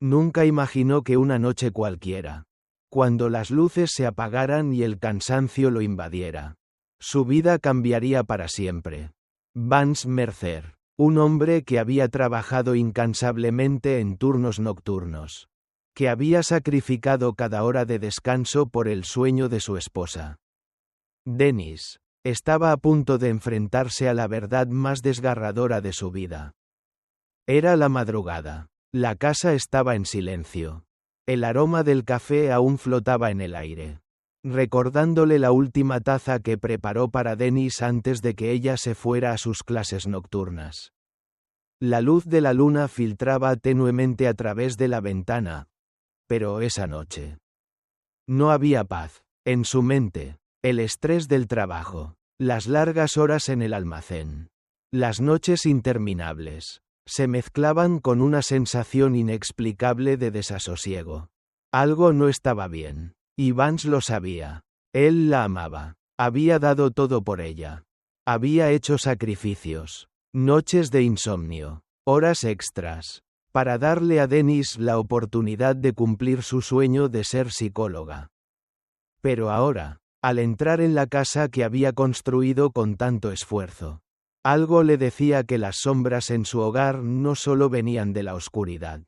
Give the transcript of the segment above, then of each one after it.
Nunca imaginó que una noche cualquiera, cuando las luces se apagaran y el cansancio lo invadiera, su vida cambiaría para siempre. Vance Mercer, un hombre que había trabajado incansablemente en turnos nocturnos, que había sacrificado cada hora de descanso por el sueño de su esposa. Dennis estaba a punto de enfrentarse a la verdad más desgarradora de su vida. Era la madrugada. La casa estaba en silencio. El aroma del café aún flotaba en el aire, recordándole la última taza que preparó para Dennis antes de que ella se fuera a sus clases nocturnas. La luz de la luna filtraba tenuemente a través de la ventana, pero esa noche no había paz. En su mente, el estrés del trabajo, las largas horas en el almacén, las noches interminables, se mezclaban con una sensación inexplicable de desasosiego. Algo no estaba bien, y Vance lo sabía. Él la amaba, había dado todo por ella. Había hecho sacrificios, noches de insomnio, horas extras, para darle a Dennis la oportunidad de cumplir su sueño de ser psicóloga. Pero ahora, al entrar en la casa que había construido con tanto esfuerzo, algo le decía que las sombras en su hogar no solo venían de la oscuridad,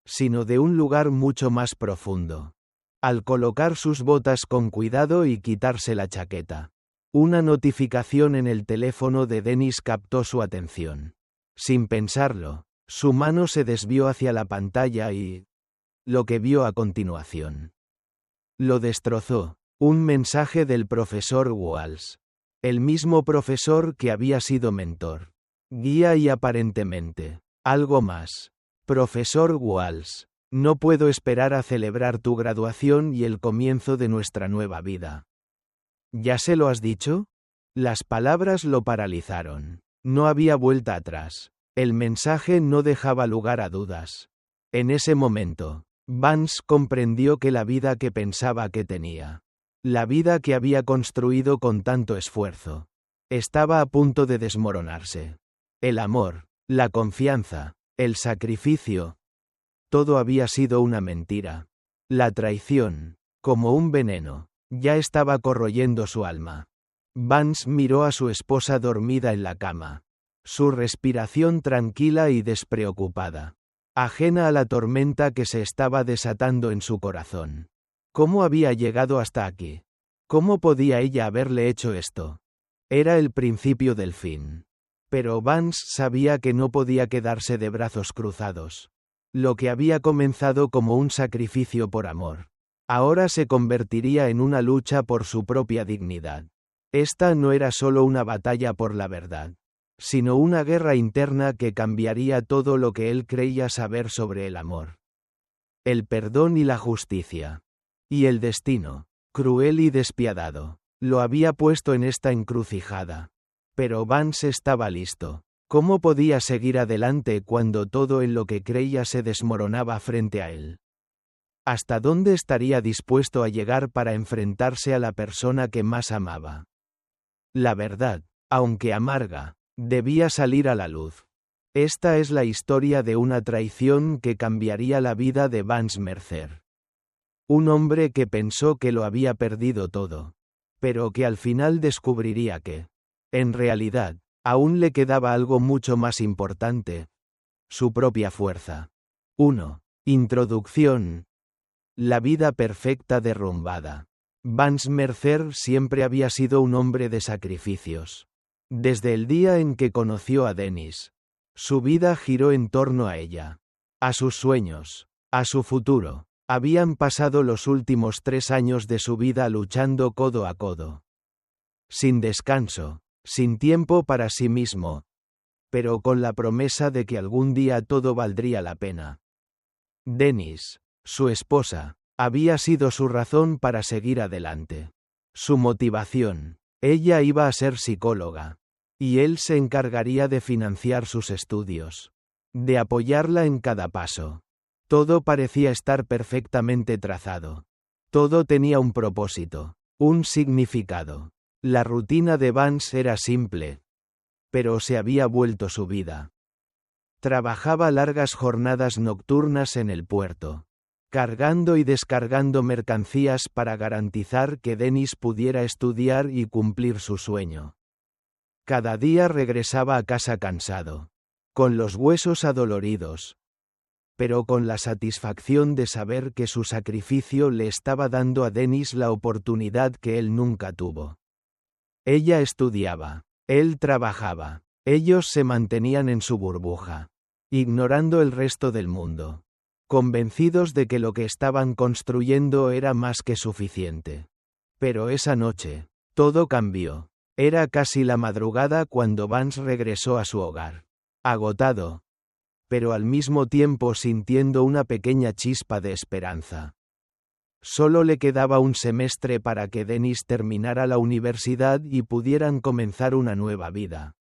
sino de un lugar mucho más profundo. Al colocar sus botas con cuidado y quitarse la chaqueta, una notificación en el teléfono de Dennis captó su atención. Sin pensarlo, su mano se desvió hacia la pantalla y lo que vio a continuación lo destrozó. Un mensaje del profesor Walsh. El mismo profesor que había sido mentor, guía y aparentemente algo más. Profesor Walsh, no puedo esperar a celebrar tu graduación y el comienzo de nuestra nueva vida. ¿Ya se lo has dicho? Las palabras lo paralizaron. No había vuelta atrás. El mensaje no dejaba lugar a dudas. En ese momento, Vance comprendió que la vida que pensaba que tenía, la vida que había construido con tanto esfuerzo, estaba a punto de desmoronarse. El amor, la confianza, el sacrificio, todo había sido una mentira. La traición, como un veneno, ya estaba corroyendo su alma. Vance miró a su esposa dormida en la cama, su respiración tranquila y despreocupada, ajena a la tormenta que se estaba desatando en su corazón. ¿Cómo había llegado hasta aquí? ¿Cómo podía ella haberle hecho esto? Era el principio del fin. Pero Vance sabía que no podía quedarse de brazos cruzados. Lo que había comenzado como un sacrificio por amor, ahora se convertiría en una lucha por su propia dignidad. Esta no era solo una batalla por la verdad, sino una guerra interna que cambiaría todo lo que él creía saber sobre el amor, el perdón y la justicia. Y el destino, cruel y despiadado, lo había puesto en esta encrucijada. Pero Vance estaba listo. ¿Cómo podía seguir adelante cuando todo en lo que creía se desmoronaba frente a él? ¿Hasta dónde estaría dispuesto a llegar para enfrentarse a la persona que más amaba? La verdad, aunque amarga, debía salir a la luz. Esta es la historia de una traición que cambiaría la vida de Vance Mercer. Un hombre que pensó que lo había perdido todo, pero que al final descubriría que, en realidad, aún le quedaba algo mucho más importante: su propia fuerza. 1. Introducción. La vida perfecta derrumbada. Vance Mercer siempre había sido un hombre de sacrificios. Desde el día en que conoció a Dennis, su vida giró en torno a ella, a sus sueños, a su futuro. Habían pasado los últimos 3 años de su vida luchando codo a codo, sin descanso, sin tiempo para sí mismo, pero con la promesa de que algún día todo valdría la pena. Dennis, su esposa, había sido su razón para seguir adelante, su motivación. Ella iba a ser psicóloga, y él se encargaría de financiar sus estudios, de apoyarla en cada paso. Todo parecía estar perfectamente trazado. Todo tenía un propósito, un significado. La rutina de Vance era simple, pero se había vuelto su vida. Trabajaba largas jornadas nocturnas en el puerto, cargando y descargando mercancías para garantizar que Dennis pudiera estudiar y cumplir su sueño. Cada día regresaba a casa cansado, con los huesos adoloridos, pero con la satisfacción de saber que su sacrificio le estaba dando a Dennis la oportunidad que él nunca tuvo. Ella estudiaba, él trabajaba, ellos se mantenían en su burbuja, ignorando el resto del mundo, convencidos de que lo que estaban construyendo era más que suficiente. Pero esa noche, todo cambió. Era casi la madrugada cuando Vance regresó a su hogar, agotado, pero al mismo tiempo sintiendo una pequeña chispa de esperanza. Solo le quedaba un semestre para que Dennis terminara la universidad y pudieran comenzar una nueva vida.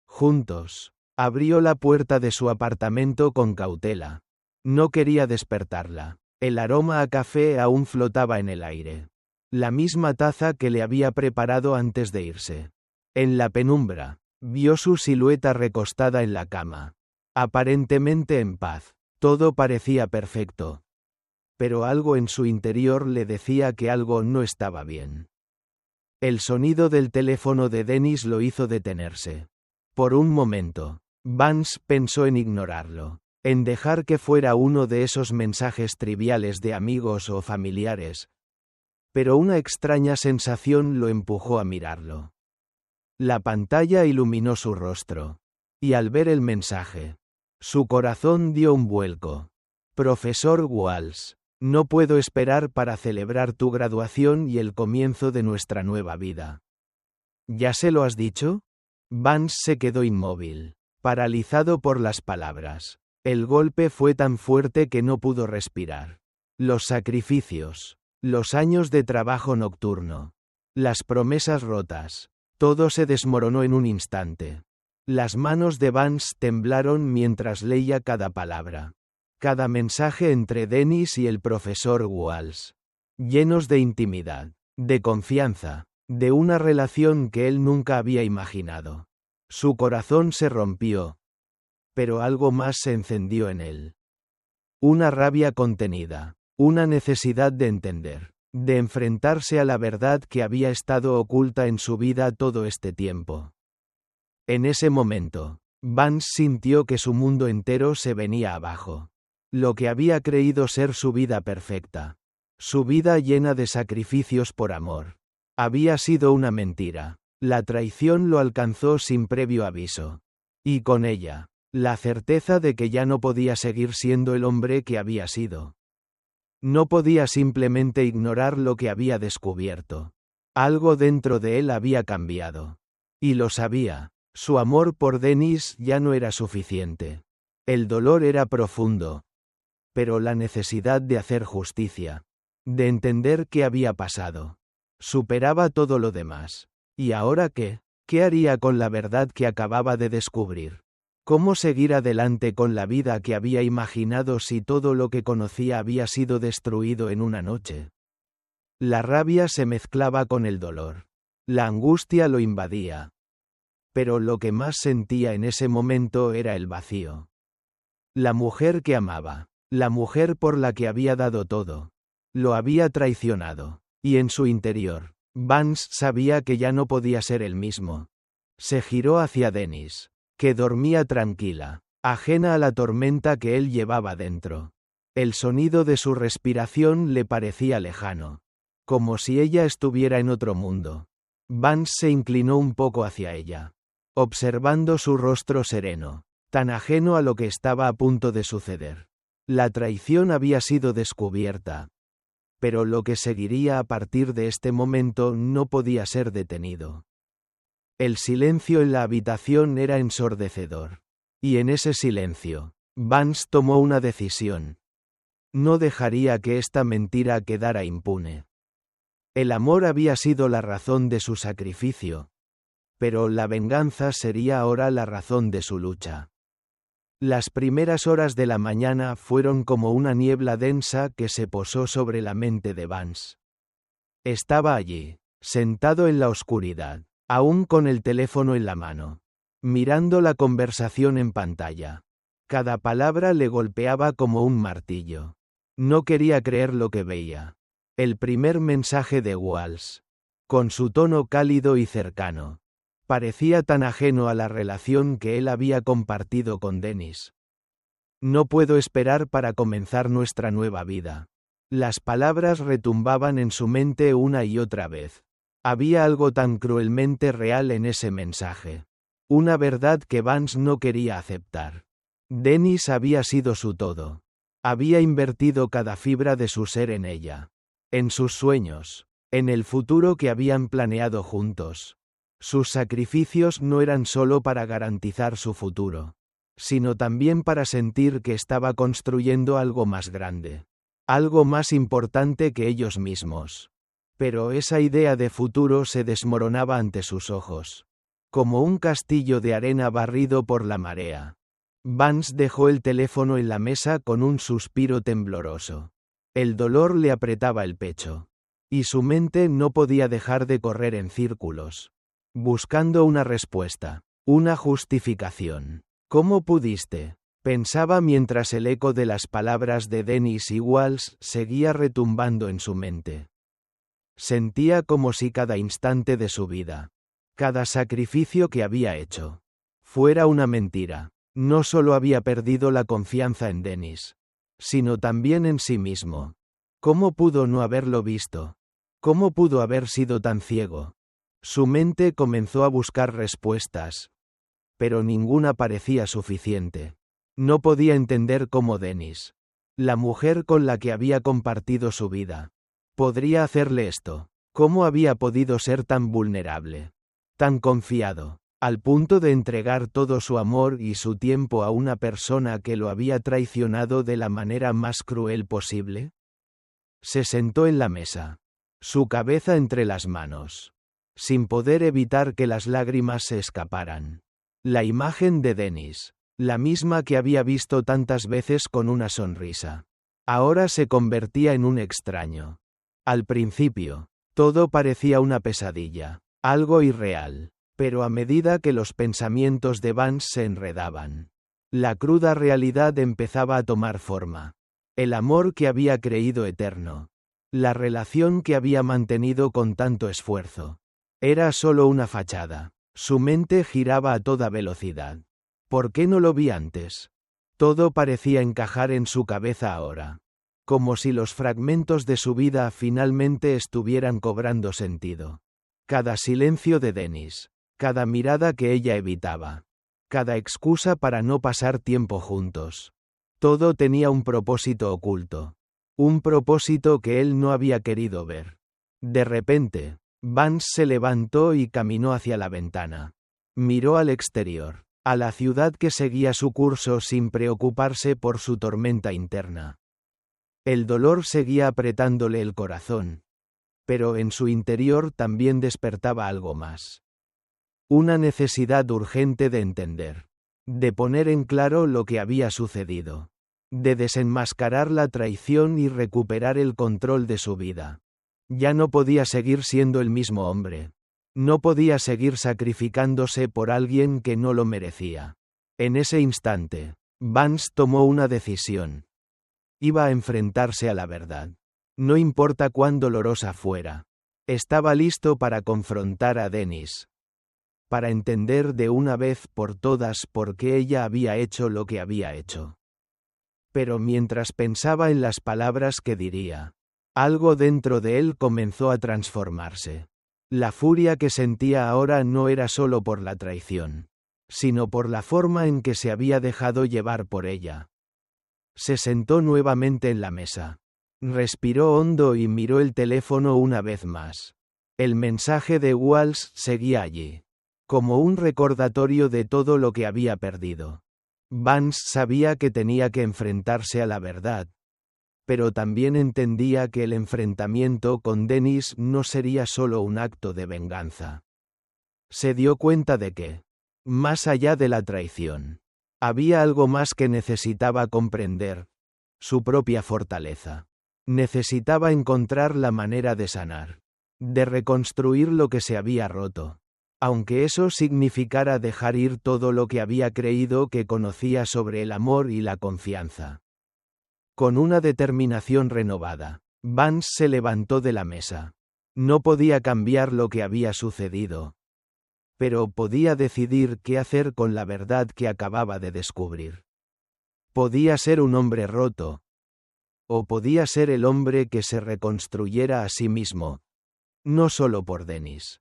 Juntos, abrió la puerta de su apartamento con cautela. No quería despertarla. El aroma a café aún flotaba en el aire. La misma taza que le había preparado antes de irse. En la penumbra, vio su silueta recostada en la cama. Aparentemente en paz. Todo parecía perfecto. Pero algo en su interior le decía que algo no estaba bien. El sonido del teléfono de Dennis lo hizo detenerse. Por un momento, Vance pensó en ignorarlo, en dejar que fuera uno de esos mensajes triviales de amigos o familiares, pero una extraña sensación lo empujó a mirarlo. La pantalla iluminó su rostro, y al ver el mensaje, su corazón dio un vuelco. Profesor Walsh, no puedo esperar para celebrar tu graduación y el comienzo de nuestra nueva vida. ¿Ya se lo has dicho? Vance se quedó inmóvil, paralizado por las palabras. El golpe fue tan fuerte que no pudo respirar. Los sacrificios, los años de trabajo nocturno, las promesas rotas, todo se desmoronó en un instante. Las manos de Vance temblaron mientras leía cada palabra. Cada mensaje entre Dennis y el profesor Walsh, llenos de intimidad, de confianza, de una relación que él nunca había imaginado. Su corazón se rompió, pero algo más se encendió en él. Una rabia contenida, una necesidad de entender, de enfrentarse a la verdad que había estado oculta en su vida todo este tiempo. En ese momento, Vance sintió que su mundo entero se venía abajo. Lo que había creído ser su vida perfecta, su vida llena de sacrificios por amor, había sido una mentira. La traición lo alcanzó sin previo aviso. Y con ella, la certeza de que ya no podía seguir siendo el hombre que había sido. No podía simplemente ignorar lo que había descubierto. Algo dentro de él había cambiado. Y lo sabía. Su amor por Dennis ya no era suficiente. El dolor era profundo. Pero la necesidad de hacer justicia, de entender qué había pasado, superaba todo lo demás. ¿Y ahora qué? ¿Qué haría con la verdad que acababa de descubrir? ¿Cómo seguir adelante con la vida que había imaginado si todo lo que conocía había sido destruido en una noche? La rabia se mezclaba con el dolor. La angustia lo invadía. Pero lo que más sentía en ese momento era el vacío. La mujer que amaba, la mujer por la que había dado todo, lo había traicionado, y en su interior, Vance sabía que ya no podía ser el mismo. Se giró hacia Dennis, que dormía tranquila, ajena a la tormenta que él llevaba dentro. El sonido de su respiración le parecía lejano, como si ella estuviera en otro mundo. Vance se inclinó un poco hacia ella, observando su rostro sereno, tan ajeno a lo que estaba a punto de suceder. La traición había sido descubierta. Pero lo que seguiría a partir de este momento no podía ser detenido. El silencio en la habitación era ensordecedor. Y en ese silencio, Vance tomó una decisión. No dejaría que esta mentira quedara impune. El amor había sido la razón de su sacrificio. Pero la venganza sería ahora la razón de su lucha. Las primeras horas de la mañana fueron como una niebla densa que se posó sobre la mente de Vance. Estaba allí, sentado en la oscuridad, aún con el teléfono en la mano, mirando la conversación en pantalla. Cada palabra le golpeaba como un martillo. No quería creer lo que veía. El primer mensaje de Walsh, con su tono cálido y cercano, parecía tan ajeno a la relación que él había compartido con Dennis. No puedo esperar para comenzar nuestra nueva vida. Las palabras retumbaban en su mente una y otra vez. Había algo tan cruelmente real en ese mensaje. Una verdad que Vance no quería aceptar. Dennis había sido su todo. Había invertido cada fibra de su ser en ella. En sus sueños. En el futuro que habían planeado juntos. Sus sacrificios no eran solo para garantizar su futuro, sino también para sentir que estaba construyendo algo más grande. Algo más importante que ellos mismos. Pero esa idea de futuro se desmoronaba ante sus ojos. Como un castillo de arena barrido por la marea. Vance dejó el teléfono en la mesa con un suspiro tembloroso. El dolor le apretaba el pecho. Y su mente no podía dejar de correr en círculos. Buscando una respuesta. Una justificación. ¿Cómo pudiste? Pensaba mientras el eco de las palabras de Dennis y Walsh seguía retumbando en su mente. Sentía como si cada instante de su vida, cada sacrificio que había hecho, fuera una mentira. No solo había perdido la confianza en Dennis, sino también en sí mismo. ¿Cómo pudo no haberlo visto? ¿Cómo pudo haber sido tan ciego? Su mente comenzó a buscar respuestas, pero ninguna parecía suficiente. No podía entender cómo Dennis, la mujer con la que había compartido su vida, podría hacerle esto. ¿Cómo había podido ser tan vulnerable, tan confiado, al punto de entregar todo su amor y su tiempo a una persona que lo había traicionado de la manera más cruel posible? Se sentó en la mesa, su cabeza entre las manos, sin poder evitar que las lágrimas se escaparan. La imagen de Dennis, la misma que había visto tantas veces con una sonrisa, ahora se convertía en un extraño. Al principio, todo parecía una pesadilla, algo irreal, pero a medida que los pensamientos de Vance se enredaban, la cruda realidad empezaba a tomar forma. El amor que había creído eterno, la relación que había mantenido con tanto esfuerzo, era solo una fachada. Su mente giraba a toda velocidad. ¿Por qué no lo vi antes? Todo parecía encajar en su cabeza ahora, como si los fragmentos de su vida finalmente estuvieran cobrando sentido. Cada silencio de Dennis, cada mirada que ella evitaba, cada excusa para no pasar tiempo juntos. Todo tenía un propósito oculto. Un propósito que él no había querido ver. De repente, Vance se levantó y caminó hacia la ventana. Miró al exterior, a la ciudad que seguía su curso sin preocuparse por su tormenta interna. El dolor seguía apretándole el corazón, pero en su interior también despertaba algo más. Una necesidad urgente de entender, de poner en claro lo que había sucedido, de desenmascarar la traición y recuperar el control de su vida. Ya no podía seguir siendo el mismo hombre. No podía seguir sacrificándose por alguien que no lo merecía. En ese instante, Vance tomó una decisión. Iba a enfrentarse a la verdad. No importa cuán dolorosa fuera. Estaba listo para confrontar a Dennis. Para entender de una vez por todas por qué ella había hecho lo que había hecho. Pero mientras pensaba en las palabras que diría, algo dentro de él comenzó a transformarse. La furia que sentía ahora no era solo por la traición, sino por la forma en que se había dejado llevar por ella. Se sentó nuevamente en la mesa. Respiró hondo y miró el teléfono una vez más. El mensaje de Walsh seguía allí, como un recordatorio de todo lo que había perdido. Vance sabía que tenía que enfrentarse a la verdad, pero también entendía que el enfrentamiento con Dennis no sería solo un acto de venganza. Se dio cuenta de que, más allá de la traición, había algo más que necesitaba comprender: su propia fortaleza. Necesitaba encontrar la manera de sanar, de reconstruir lo que se había roto. Aunque eso significara dejar ir todo lo que había creído que conocía sobre el amor y la confianza. Con una determinación renovada, Vance se levantó de la mesa. No podía cambiar lo que había sucedido. Pero podía decidir qué hacer con la verdad que acababa de descubrir. Podía ser un hombre roto. O podía ser el hombre que se reconstruyera a sí mismo. No solo por Dennis,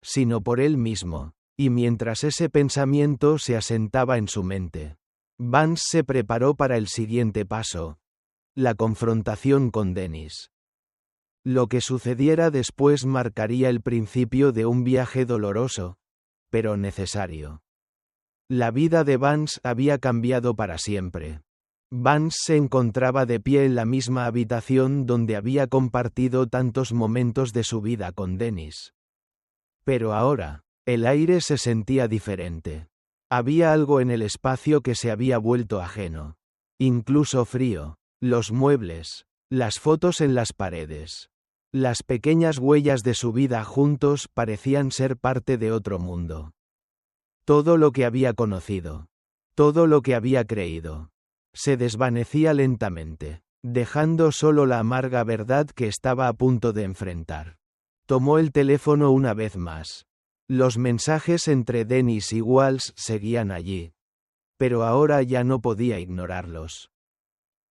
sino por él mismo. Y mientras ese pensamiento se asentaba en su mente, Vance se preparó para el siguiente paso. La confrontación con Dennis. Lo que sucediera después marcaría el principio de un viaje doloroso, pero necesario. La vida de Vance había cambiado para siempre. Vance se encontraba de pie en la misma habitación donde había compartido tantos momentos de su vida con Dennis. Pero ahora, el aire se sentía diferente. Había algo en el espacio que se había vuelto ajeno. Incluso frío. Los muebles, las fotos en las paredes. Las pequeñas huellas de su vida juntos parecían ser parte de otro mundo. Todo lo que había conocido, todo lo que había creído, se desvanecía lentamente, dejando solo la amarga verdad que estaba a punto de enfrentar. Tomó el teléfono una vez más. Los mensajes entre Dennis y Walsh seguían allí. Pero ahora ya no podía ignorarlos.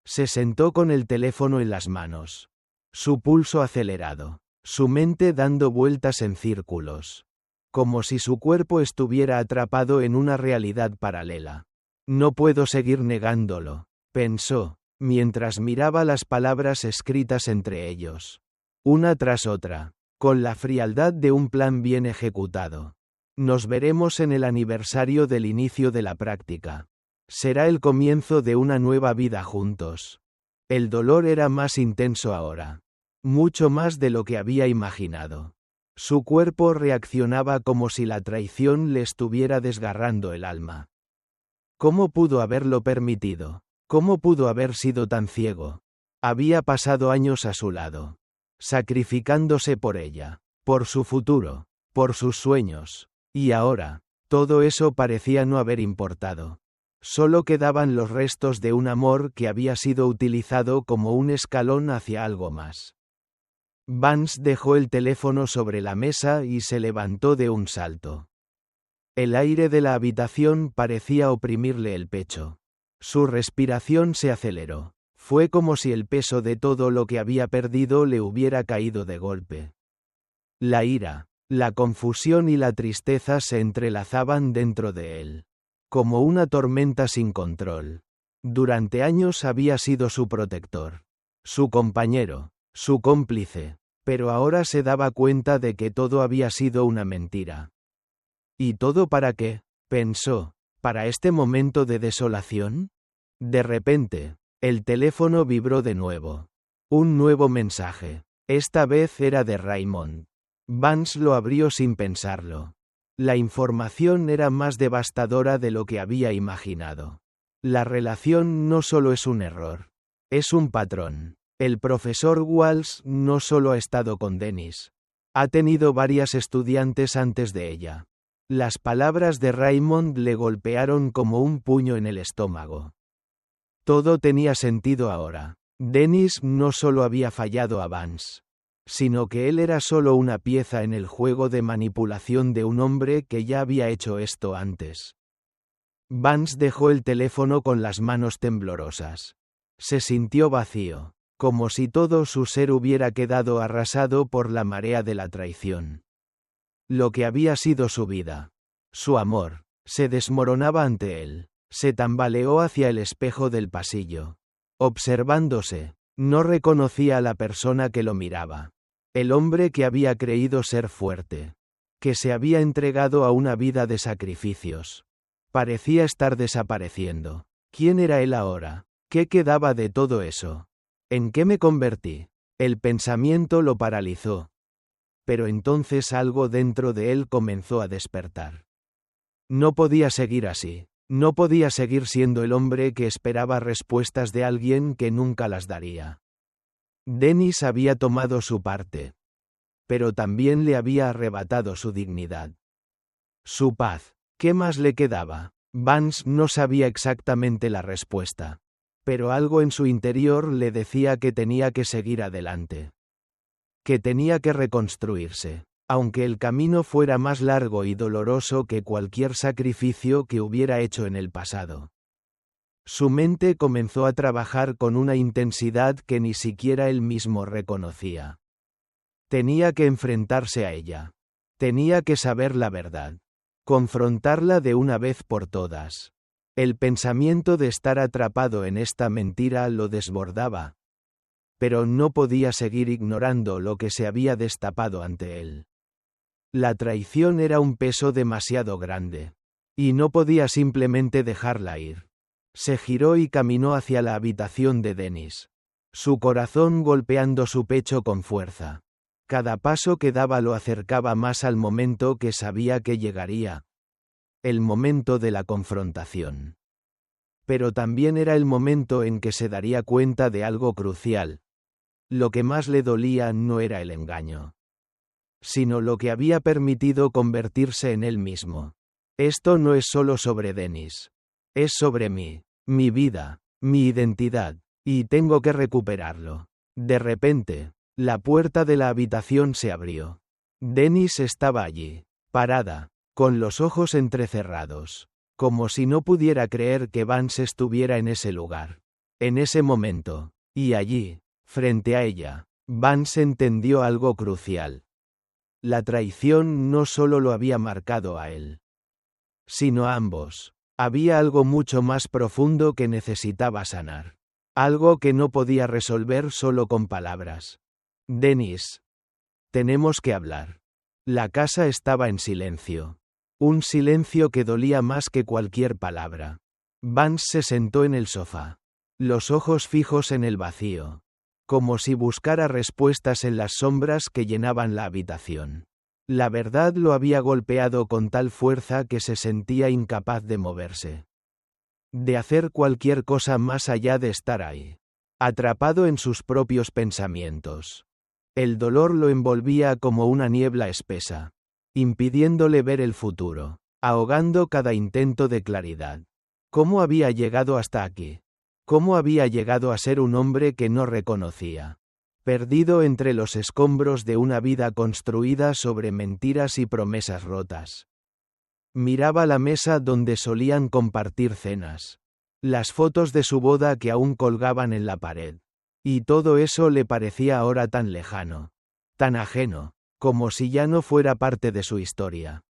Se sentó con el teléfono en las manos. Su pulso acelerado, su mente dando vueltas en círculos. Como si su cuerpo estuviera atrapado en una realidad paralela. No puedo seguir negándolo, pensó, mientras miraba las palabras escritas entre ellos. Una tras otra, con la frialdad de un plan bien ejecutado. Nos veremos en el aniversario del inicio de la práctica. Será el comienzo de una nueva vida juntos. El dolor era más intenso ahora. Mucho más de lo que había imaginado. Su cuerpo reaccionaba como si la traición le estuviera desgarrando el alma. ¿Cómo pudo haberlo permitido? ¿Cómo pudo haber sido tan ciego? Había pasado años a su lado, sacrificándose por ella, por su futuro, por sus sueños, y ahora, todo eso parecía no haber importado. Solo quedaban los restos de un amor que había sido utilizado como un escalón hacia algo más. Vance dejó el teléfono sobre la mesa y se levantó de un salto. El aire de la habitación parecía oprimirle el pecho. Su respiración se aceleró. Fue como si el peso de todo lo que había perdido le hubiera caído de golpe. La ira, la confusión y la tristeza se entrelazaban dentro de él. Como una tormenta sin control. Durante años había sido su protector. Su compañero. Su cómplice, pero ahora se daba cuenta de que todo había sido una mentira. ¿Y todo para qué? Pensó, ¿para este momento de desolación? De repente, el teléfono vibró de nuevo. Un nuevo mensaje. Esta vez era de Raymond. Vance lo abrió sin pensarlo. La información era más devastadora de lo que había imaginado. La relación no solo es un error, es un patrón. El profesor Walsh no solo ha estado con Dennis. Ha tenido varias estudiantes antes de ella. Las palabras de Raymond le golpearon como un puño en el estómago. Todo tenía sentido ahora. Dennis no solo había fallado a Vance, sino que él era solo una pieza en el juego de manipulación de un hombre que ya había hecho esto antes. Vance dejó el teléfono con las manos temblorosas. Se sintió vacío. Como si todo su ser hubiera quedado arrasado por la marea de la traición. Lo que había sido su vida, su amor, se desmoronaba ante él. Se tambaleó hacia el espejo del pasillo. Observándose, no reconocía a la persona que lo miraba. El hombre que había creído ser fuerte. Que se había entregado a una vida de sacrificios. Parecía estar desapareciendo. ¿Quién era él ahora? ¿Qué quedaba de todo eso? ¿En qué me convertí? El pensamiento lo paralizó. Pero entonces algo dentro de él comenzó a despertar. No podía seguir así. No podía seguir siendo el hombre que esperaba respuestas de alguien que nunca las daría. Dennis había tomado su parte. Pero también le había arrebatado su dignidad. Su paz. ¿Qué más le quedaba? Vance no sabía exactamente la respuesta. Pero algo en su interior le decía que tenía que seguir adelante. Que tenía que reconstruirse. Aunque el camino fuera más largo y doloroso que cualquier sacrificio que hubiera hecho en el pasado. Su mente comenzó a trabajar con una intensidad que ni siquiera él mismo reconocía. Tenía que enfrentarse a ella. Tenía que saber la verdad. Confrontarla de una vez por todas. El pensamiento de estar atrapado en esta mentira lo desbordaba. Pero no podía seguir ignorando lo que se había destapado ante él. La traición era un peso demasiado grande. Y no podía simplemente dejarla ir. Se giró y caminó hacia la habitación de Dennis. Su corazón golpeando su pecho con fuerza. Cada paso que daba lo acercaba más al momento que sabía que llegaría. El momento de la confrontación. Pero también era el momento en que se daría cuenta de algo crucial. Lo que más le dolía no era el engaño, sino lo que había permitido convertirse en él mismo. Esto no es solo sobre Dennis. Es sobre mí, mi vida, mi identidad, y tengo que recuperarlo. De repente, la puerta de la habitación se abrió. Dennis estaba allí, parada, con los ojos entrecerrados, como si no pudiera creer que Vance estuviera en ese lugar, en ese momento, y allí, frente a ella. Vance entendió algo crucial. La traición no solo lo había marcado a él, sino a ambos. Había algo mucho más profundo que necesitaba sanar. Algo que no podía resolver solo con palabras. Dennis. Tenemos que hablar. La casa estaba en silencio. Un silencio que dolía más que cualquier palabra. Vance se sentó en el sofá. Los ojos fijos en el vacío. Como si buscara respuestas en las sombras que llenaban la habitación. La verdad lo había golpeado con tal fuerza que se sentía incapaz de moverse. De hacer cualquier cosa más allá de estar ahí. Atrapado en sus propios pensamientos. El dolor lo envolvía como una niebla espesa, impidiéndole ver el futuro, ahogando cada intento de claridad. ¿Cómo había llegado hasta aquí? ¿Cómo había llegado a ser un hombre que no reconocía? Perdido entre los escombros de una vida construida sobre mentiras y promesas rotas. Miraba la mesa donde solían compartir cenas. Las fotos de su boda que aún colgaban en la pared. Y todo eso le parecía ahora tan lejano. Tan ajeno. Como si ya no fuera parte de su historia.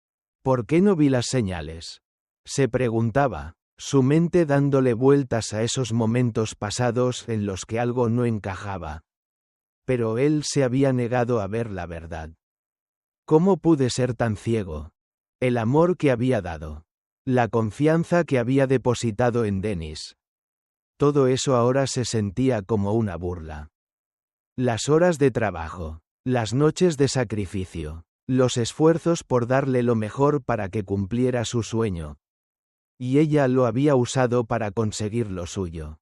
¿Por qué no vi las señales? Se preguntaba, su mente dándole vueltas a esos momentos pasados en los que algo no encajaba. Pero él se había negado a ver la verdad. ¿Cómo pude ser tan ciego? El amor que había dado. La confianza que había depositado en Dennis. Todo eso ahora se sentía como una burla. Las horas de trabajo. Las noches de sacrificio. Los esfuerzos por darle lo mejor para que cumpliera su sueño. Y ella lo había usado para conseguir lo suyo.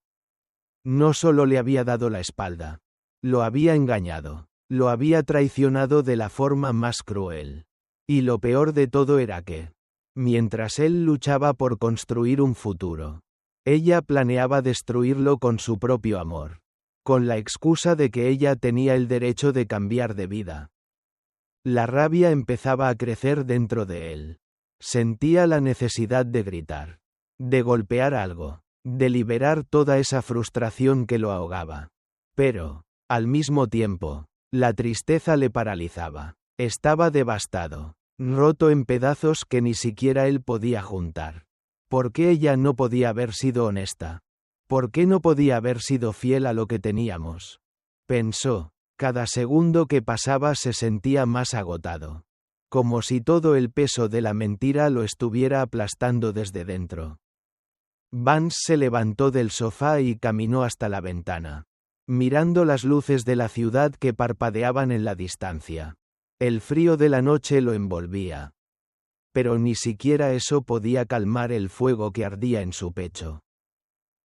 No solo le había dado la espalda. Lo había engañado. Lo había traicionado de la forma más cruel. Y lo peor de todo era que, mientras él luchaba por construir un futuro, ella planeaba destruirlo con su propio amor. Con la excusa de que ella tenía el derecho de cambiar de vida. La rabia empezaba a crecer dentro de él. Sentía la necesidad de gritar. De golpear algo. De liberar toda esa frustración que lo ahogaba. Pero, al mismo tiempo, la tristeza le paralizaba. Estaba devastado. Roto en pedazos que ni siquiera él podía juntar. ¿Por qué ella no podía haber sido honesta? ¿Por qué no podía haber sido fiel a lo que teníamos? Pensó. Cada segundo que pasaba se sentía más agotado. Como si todo el peso de la mentira lo estuviera aplastando desde dentro. Vance se levantó del sofá y caminó hasta la ventana. Mirando las luces de la ciudad que parpadeaban en la distancia. El frío de la noche lo envolvía. Pero ni siquiera eso podía calmar el fuego que ardía en su pecho.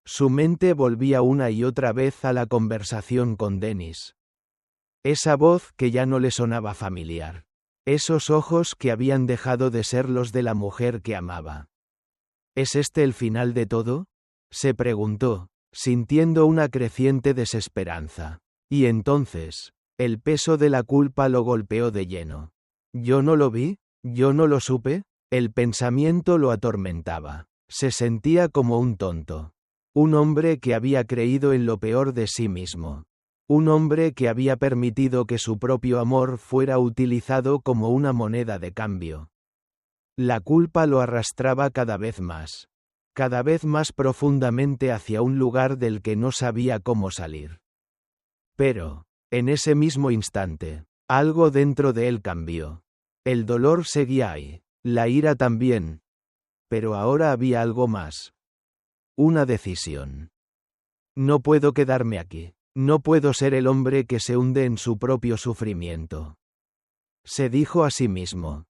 Su mente volvía una y otra vez a la conversación con Dennis. Esa voz que ya no le sonaba familiar. Esos ojos que habían dejado de ser los de la mujer que amaba. ¿Es este el final de todo?, se preguntó, sintiendo una creciente desesperanza. Y entonces, el peso de la culpa lo golpeó de lleno. ¿Yo no lo vi? ¿Yo no lo supe? El pensamiento lo atormentaba. Se sentía como un tonto. Un hombre que había creído en lo peor de sí mismo. Un hombre que había permitido que su propio amor fuera utilizado como una moneda de cambio. La culpa lo arrastraba cada vez más profundamente hacia un lugar del que no sabía cómo salir. Pero, en ese mismo instante, algo dentro de él cambió. El dolor seguía ahí, la ira también. Pero ahora había algo más. Una decisión. No puedo quedarme aquí. No puedo ser el hombre que se hunde en su propio sufrimiento. Se dijo a sí mismo.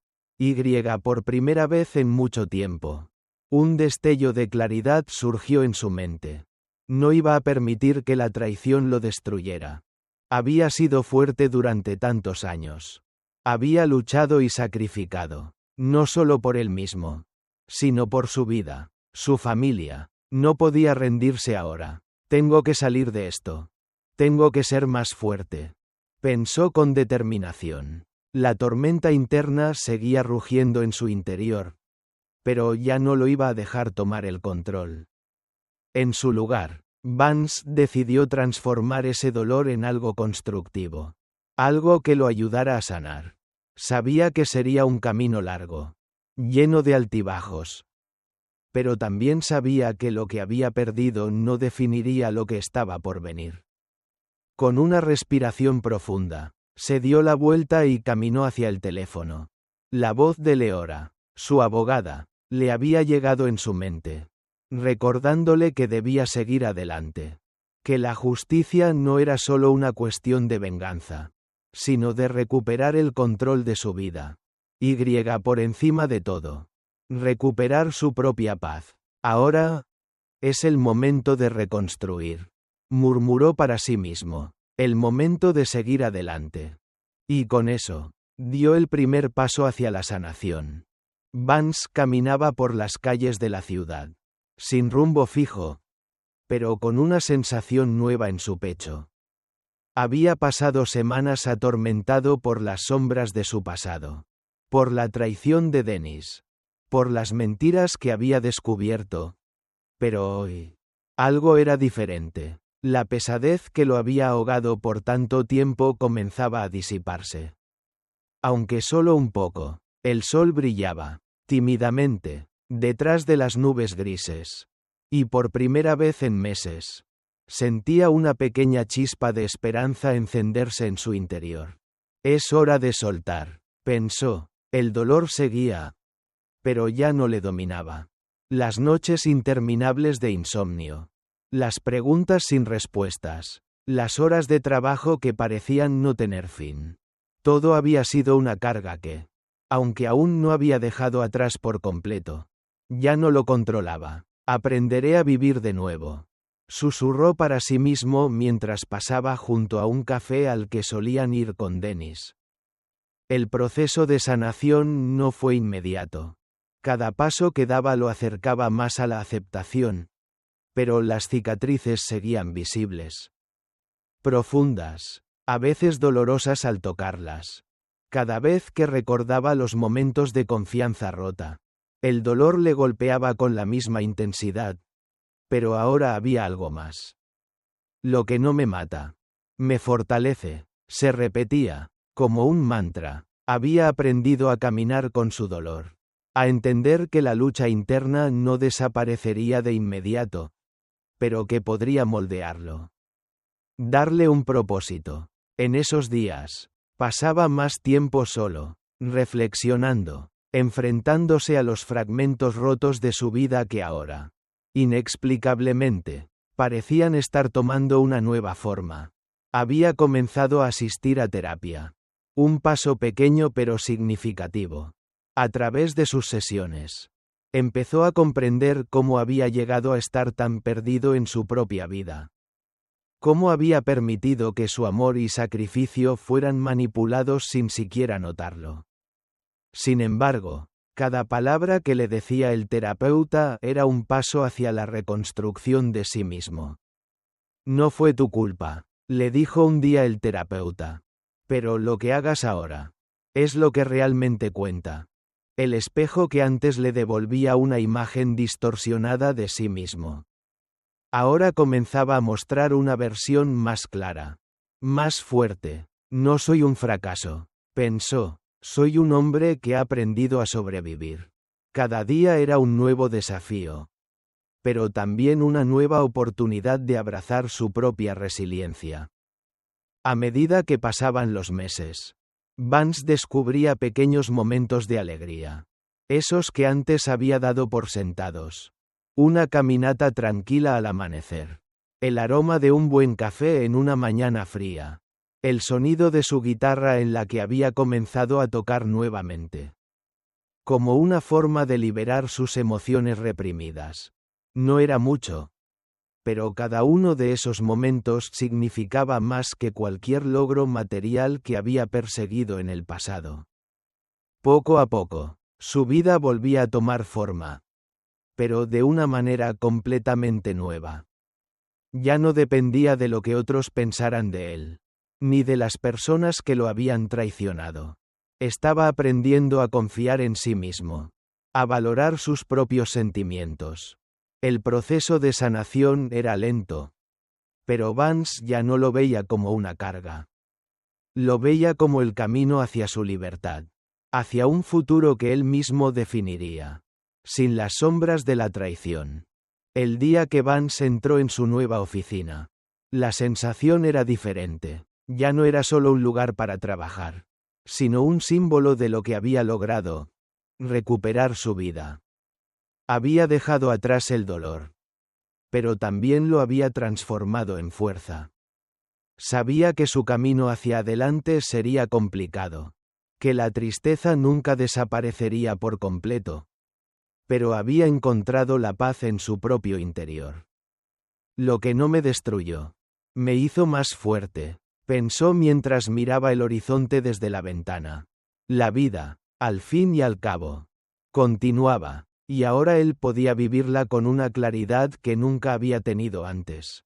Por primera vez en mucho tiempo. Un destello de claridad surgió en su mente. No iba a permitir que la traición lo destruyera. Había sido fuerte durante tantos años. Había luchado y sacrificado, no solo por él mismo, sino por su vida, su familia. No podía rendirse ahora. Tengo que salir de esto. Tengo que ser más fuerte. Pensó con determinación. La tormenta interna seguía rugiendo en su interior. Pero ya no lo iba a dejar tomar el control. En su lugar, Vance decidió transformar ese dolor en algo constructivo. Algo que lo ayudara a sanar. Sabía que sería un camino largo, lleno de altibajos. Pero también sabía que lo que había perdido no definiría lo que estaba por venir. Con una respiración profunda, se dio la vuelta y caminó hacia el teléfono. La voz de Leora, su abogada, le había llegado en su mente, recordándole que debía seguir adelante. Que la justicia no era solo una cuestión de venganza, sino de recuperar el control de su vida. Por encima de todo. Recuperar su propia paz. Ahora es el momento de reconstruir, murmuró para sí mismo. El momento de seguir adelante. Y con eso, dio el primer paso hacia la sanación. Vance caminaba por las calles de la ciudad, sin rumbo fijo, pero con una sensación nueva en su pecho. Había pasado semanas atormentado por las sombras de su pasado, por la traición de Dennis, por las mentiras que había descubierto. Pero hoy, algo era diferente. La pesadez que lo había ahogado por tanto tiempo comenzaba a disiparse. Aunque solo un poco, el sol brillaba, tímidamente, detrás de las nubes grises. Y por primera vez en meses, sentía una pequeña chispa de esperanza encenderse en su interior. Es hora de soltar, pensó. El dolor seguía, pero ya no le dominaba. Las noches interminables de insomnio. Las preguntas sin respuestas. Las horas de trabajo que parecían no tener fin. Todo había sido una carga que, aunque aún no había dejado atrás por completo, ya no lo controlaba. Aprenderé a vivir de nuevo. Susurró para sí mismo mientras pasaba junto a un café al que solían ir con Dennis. El proceso de sanación no fue inmediato. Cada paso que daba lo acercaba más a la aceptación, pero las cicatrices seguían visibles. Profundas, a veces dolorosas al tocarlas. Cada vez que recordaba los momentos de confianza rota, el dolor le golpeaba con la misma intensidad. Pero ahora había algo más. Lo que no me mata, me fortalece, se repetía, como un mantra. Había aprendido a caminar con su dolor, a entender que la lucha interna no desaparecería de inmediato, pero que podría moldearlo. Darle un propósito. En esos días, pasaba más tiempo solo, reflexionando, enfrentándose a los fragmentos rotos de su vida que ahora, inexplicablemente, parecían estar tomando una nueva forma. Había comenzado a asistir a terapia. Un paso pequeño pero significativo. A través de sus sesiones, empezó a comprender cómo había llegado a estar tan perdido en su propia vida. Cómo había permitido que su amor y sacrificio fueran manipulados sin siquiera notarlo. Sin embargo, cada palabra que le decía el terapeuta era un paso hacia la reconstrucción de sí mismo. No fue tu culpa, le dijo un día el terapeuta. Pero lo que hagas ahora es lo que realmente cuenta. El espejo que antes le devolvía una imagen distorsionada de sí mismo. Ahora comenzaba a mostrar una versión más clara. Más fuerte. No soy un fracaso, pensó. Soy un hombre que ha aprendido a sobrevivir. Cada día era un nuevo desafío. Pero también una nueva oportunidad de abrazar su propia resiliencia. A medida que pasaban los meses, Vance descubría pequeños momentos de alegría. Esos que antes había dado por sentados. Una caminata tranquila al amanecer. El aroma de un buen café en una mañana fría. El sonido de su guitarra en la que había comenzado a tocar nuevamente. Como una forma de liberar sus emociones reprimidas. No era mucho. Pero cada uno de esos momentos significaba más que cualquier logro material que había perseguido en el pasado. Poco a poco, su vida volvía a tomar forma. Pero de una manera completamente nueva. Ya no dependía de lo que otros pensaran de él. Ni de las personas que lo habían traicionado. Estaba aprendiendo a confiar en sí mismo. A valorar sus propios sentimientos. El proceso de sanación era lento. Pero Vance ya no lo veía como una carga. Lo veía como el camino hacia su libertad. Hacia un futuro que él mismo definiría. Sin las sombras de la traición. El día que Vance entró en su nueva oficina. La sensación era diferente. Ya no era solo un lugar para trabajar. Sino un símbolo de lo que había logrado. Recuperar su vida. Había dejado atrás el dolor. Pero también lo había transformado en fuerza. Sabía que su camino hacia adelante sería complicado. Que la tristeza nunca desaparecería por completo. Pero había encontrado la paz en su propio interior. Lo que no me destruyó. Me hizo más fuerte, pensó mientras miraba el horizonte desde la ventana. La vida, al fin y al cabo, continuaba. Y ahora él podía vivirla con una claridad que nunca había tenido antes.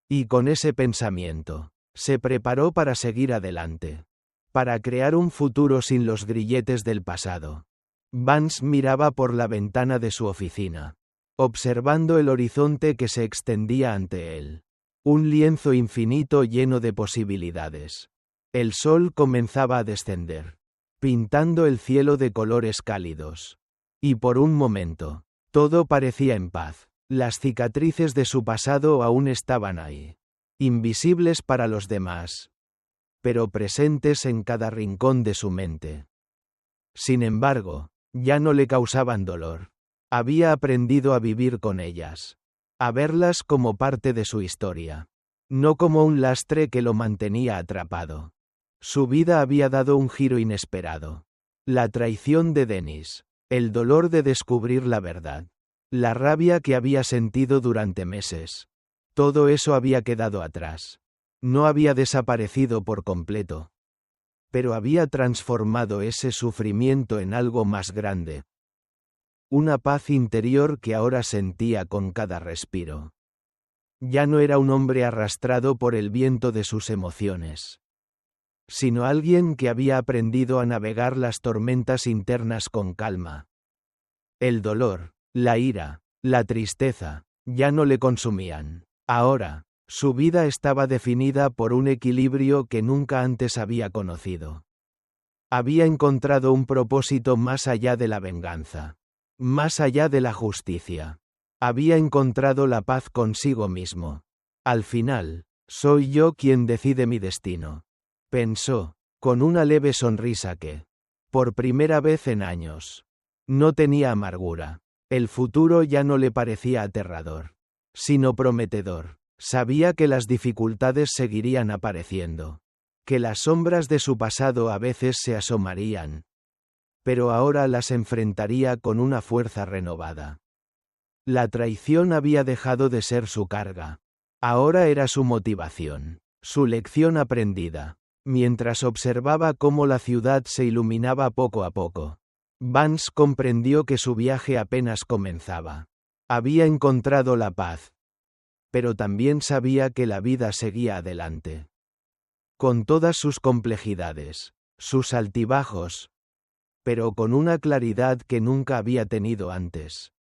Y con ese pensamiento, se preparó para seguir adelante. Para crear un futuro sin los grilletes del pasado. Vance miraba por la ventana de su oficina. Observando el horizonte que se extendía ante él. Un lienzo infinito lleno de posibilidades. El sol comenzaba a descender. Pintando el cielo de colores cálidos. Y por un momento, todo parecía en paz. Las cicatrices de su pasado aún estaban ahí. Invisibles para los demás. Pero presentes en cada rincón de su mente. Sin embargo, ya no le causaban dolor. Había aprendido a vivir con ellas. A verlas como parte de su historia. No como un lastre que lo mantenía atrapado. Su vida había dado un giro inesperado. La traición de Dennis. El dolor de descubrir la verdad. La rabia que había sentido durante meses. Todo eso había quedado atrás. No había desaparecido por completo. Pero había transformado ese sufrimiento en algo más grande. Una paz interior que ahora sentía con cada respiro. Ya no era un hombre arrastrado por el viento de sus emociones. Sino alguien que había aprendido a navegar las tormentas internas con calma. El dolor, la ira, la tristeza, ya no le consumían. Ahora, su vida estaba definida por un equilibrio que nunca antes había conocido. Había encontrado un propósito más allá de la venganza. Más allá de la justicia. Había encontrado la paz consigo mismo. Al final, soy yo quien decide mi destino. Pensó, con una leve sonrisa que, por primera vez en años, no tenía amargura. El futuro ya no le parecía aterrador, sino prometedor. Sabía que las dificultades seguirían apareciendo. Que las sombras de su pasado a veces se asomarían. Pero ahora las enfrentaría con una fuerza renovada. La traición había dejado de ser su carga. Ahora era su motivación, su lección aprendida. Mientras observaba cómo la ciudad se iluminaba poco a poco, Vance comprendió que su viaje apenas comenzaba. Había encontrado la paz, pero también sabía que la vida seguía adelante. Con todas sus complejidades, sus altibajos, pero con una claridad que nunca había tenido antes.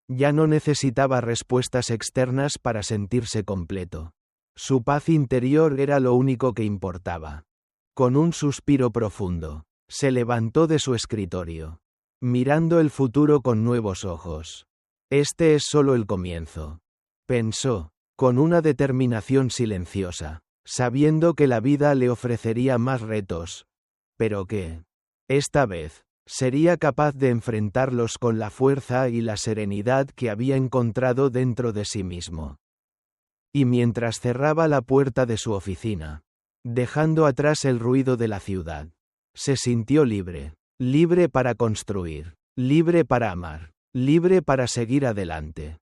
Ya no necesitaba respuestas externas para sentirse completo. Su paz interior era lo único que importaba. Con un suspiro profundo, se levantó de su escritorio, mirando el futuro con nuevos ojos. Este es solo el comienzo, pensó, con una determinación silenciosa, sabiendo que la vida le ofrecería más retos, pero que, esta vez, sería capaz de enfrentarlos con la fuerza y la serenidad que había encontrado dentro de sí mismo. Y mientras cerraba la puerta de su oficina, dejando atrás el ruido de la ciudad, se sintió libre, libre para construir, libre para amar, libre para seguir adelante.